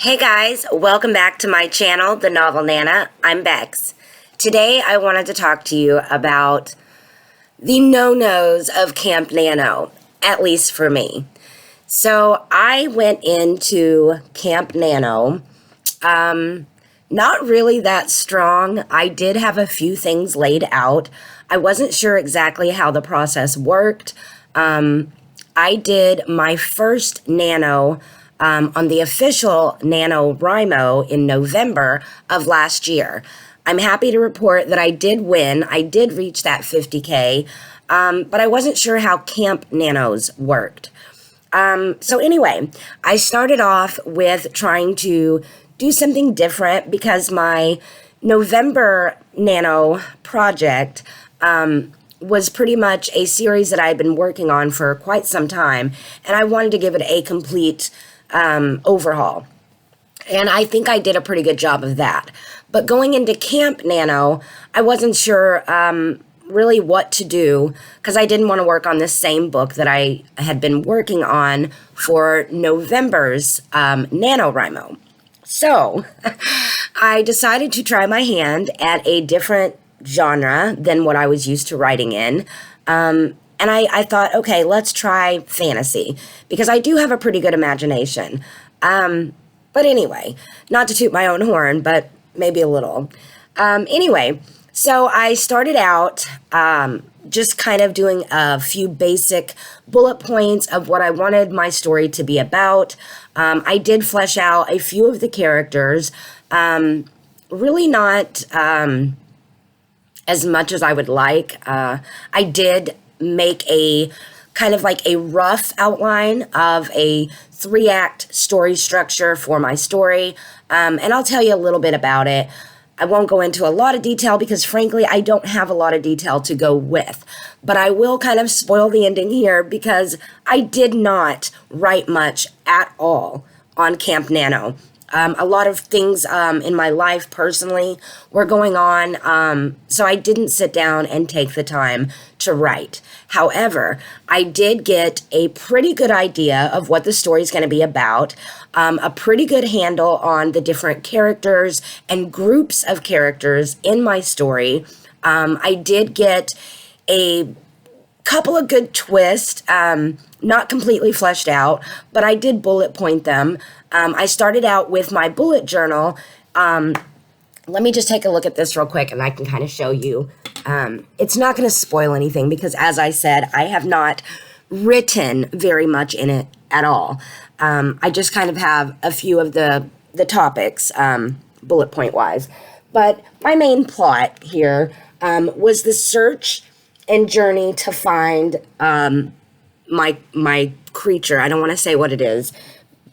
Hey guys, welcome back to my channel, The Novel Nana. I'm Bex. Today I wanted to talk to you about the no-nos of Camp Nano, at least for me. So I went into Camp Nano, not really that strong. I did have a few things laid out. I wasn't sure exactly how the process worked. I did my first Nano on the official NaNoWriMo in November of last year. I'm happy to report that I did win. I did reach that 50K, but I wasn't sure how Camp Nanos worked. So anyway, I started off with trying to do something different because my November Nano project was pretty much a series that I had been working on for quite some time, and I wanted to give it a complete overhaul. And I think I did a pretty good job of that. But going into Camp Nano, I wasn't sure really what to do because I didn't want to work on this same book that I had been working on for November's NaNoWriMo. So I decided to try my hand at a different genre than what I was used to writing in. And I thought, okay, let's try fantasy, because I do have a pretty good imagination. But anyway, not to toot my own horn, but maybe a little. Anyway, so I started out just kind of doing a few basic bullet points of what I wanted my story to be about. I did flesh out a few of the characters, really not as much as I would like. I did make a kind of like a rough outline of a 3-act story structure for my story, and I'll tell you a little bit about it. I won't go into a lot of detail because frankly I don't have a lot of detail to go with, but I will kind of spoil the ending here because I did not write much at all on Camp Nano. A lot of things in my life personally were going on, so I didn't sit down and take the time to write. However, I did get a pretty good idea of what the story is going to be about, a pretty good handle on the different characters and groups of characters in my story. I did get a couple of good twists, not completely fleshed out, but I did bullet point them. I started out with my bullet journal. Let me just take a look at this real quick and I can kind of show you. It's not going to spoil anything because, as I said, I have not written very much in it at all. I just kind of have a few of the topics, bullet point wise. But my main plot here was the search and journey to find my creature. I don't want to say what it is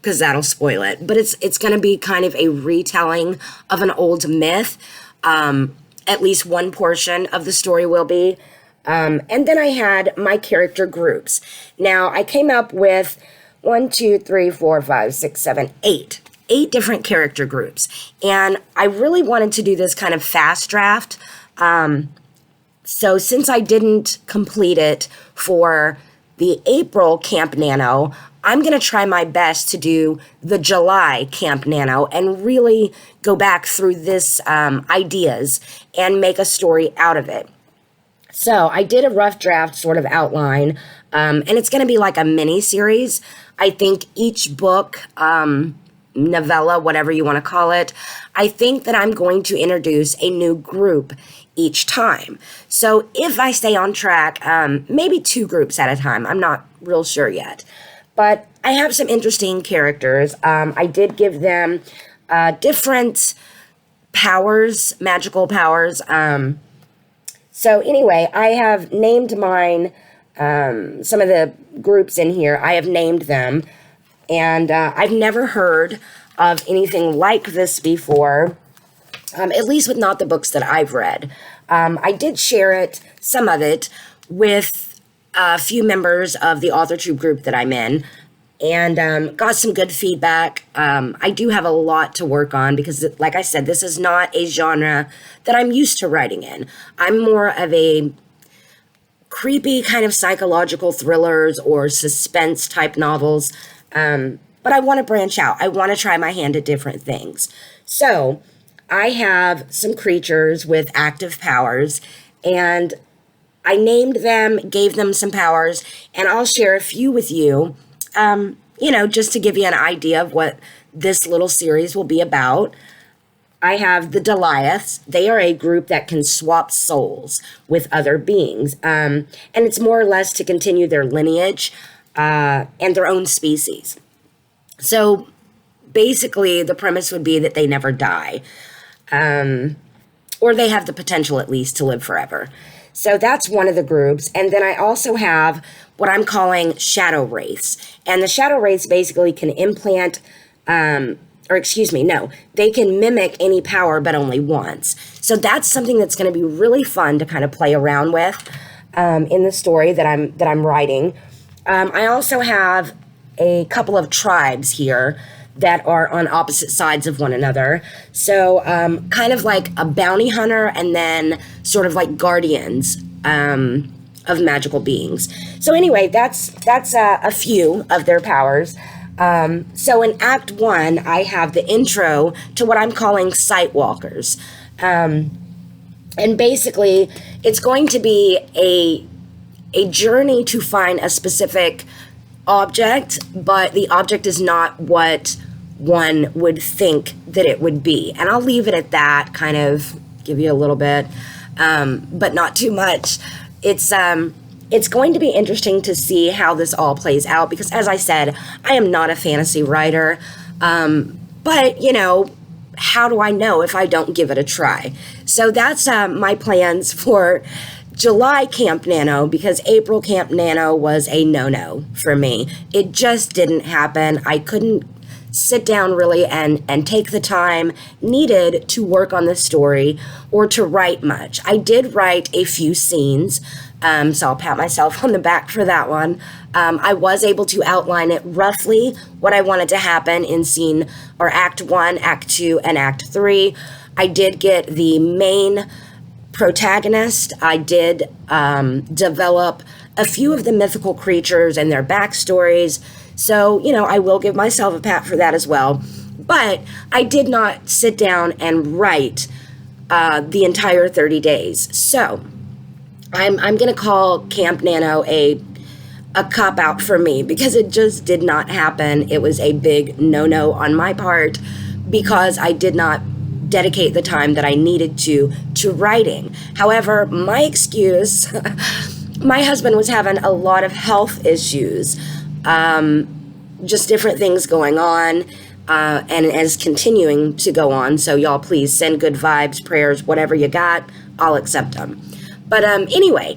because that'll spoil it, but it's going to be kind of a retelling of an old myth. At least one portion of the story will be. And then I had my character groups. Now I came up with 8 different character groups, and I really wanted to do this kind of fast draft. So since I didn't complete it for the April Camp Nano, I'm going to try my best to do the July Camp Nano and really go back through this ideas and make a story out of it. So I did a rough draft sort of outline, and it's going to be like a mini series. I think each book, novella, whatever you want to call it, I think that I'm going to introduce a new group each time. So if I stay on track, maybe 2 groups at a time. I'm not real sure yet. But I have some interesting characters. I did give them different powers, magical powers. So anyway, I have named mine, some of the groups in here, I have named them. And I've never heard of anything like this before, at least with not the books that I've read. I did share it, some of it, with a few members of the author troop group that I'm in, and got some good feedback. I do have a lot to work on because, like I said, this is not a genre that I'm used to writing in. I'm more of a creepy kind of psychological thrillers or suspense type novels. but I want to branch out. I want to try my hand at different things. So I have some creatures with active powers, and I named them, gave them some powers, and I'll share a few with you, just to give you an idea of what this little series will be about. I have the Goliaths. They are a group that can swap souls with other beings. And it's more or less to continue their lineage and their own species. So basically, the premise would be that they never die. Or they have the potential, at least, to live forever. So that's one of the groups. And then I also have what I'm calling shadow wraiths. And the shadow wraiths basically can implant... they can mimic any power, but only once. So that's something that's going to be really fun to kind of play around with in the story that I'm writing. I also have a couple of tribes here that are on opposite sides of one another. So kind of like a bounty hunter and then sort of like guardians of magical beings. So anyway, that's a few of their powers. So in Act 1, I have the intro to what I'm calling Sight Walkers. And basically, it's going to be a journey to find a specific object, but the object is not what one would think that it would be. And I'll leave it at that, kind of give you a little bit, but not too much. It's going to be interesting to see how this all plays out because, as I said, I am not a fantasy writer. But, how do I know if I don't give it a try? So that's my plans for July Camp Nano, because April Camp Nano was a no-no for me. It just didn't happen. I couldn't sit down really and take the time needed to work on the story or to write much. I did write a few scenes, so I'll pat myself on the back for that one. I was able to outline it roughly what I wanted to happen in scene or Act 1, Act 2, and Act 3. I did get the main protagonist. I did develop a few of the mythical creatures and their backstories. So, I will give myself a pat for that as well. But I did not sit down and write the entire 30 days. So I'm going to call Camp Nano a cop-out for me because it just did not happen. It was a big no-no on my part because I did not dedicate the time that I needed to writing. However, my excuse, my husband was having a lot of health issues, just different things going on, and is continuing to go on. So y'all please send good vibes, prayers, whatever you got, I'll accept them. But anyway,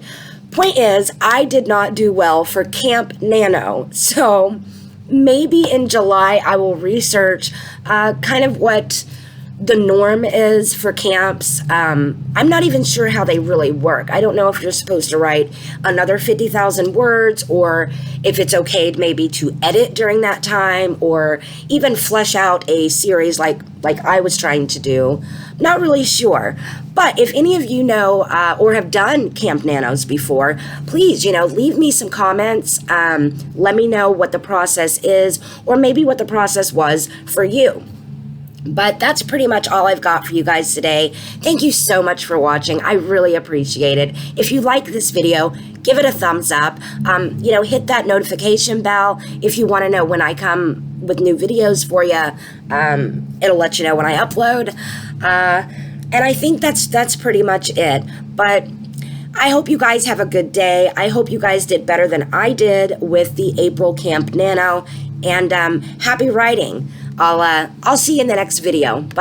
point is, I did not do well for Camp Nano. So maybe in July I will research kind of what the norm is for camps. I'm not even sure how they really work. I don't know if you're supposed to write another 50,000 words or if it's okay maybe to edit during that time or even flesh out a series like I was trying to do. Not really sure. But if any of you know or have done Camp Nanos before, please, leave me some comments. Let me know what the process is or maybe what the process was for you. But that's pretty much all I've got for you guys today. Thank you so much for watching. I really appreciate it. If you like this video, give it a thumbs up. Hit that notification bell if you want to know when I come with new videos for you. It'll let you know when I upload. And I think that's pretty much it. But I hope you guys have a good day. I hope you guys did better than I did with the April Camp Nano. And happy writing. I'll see you in the next video. Bye.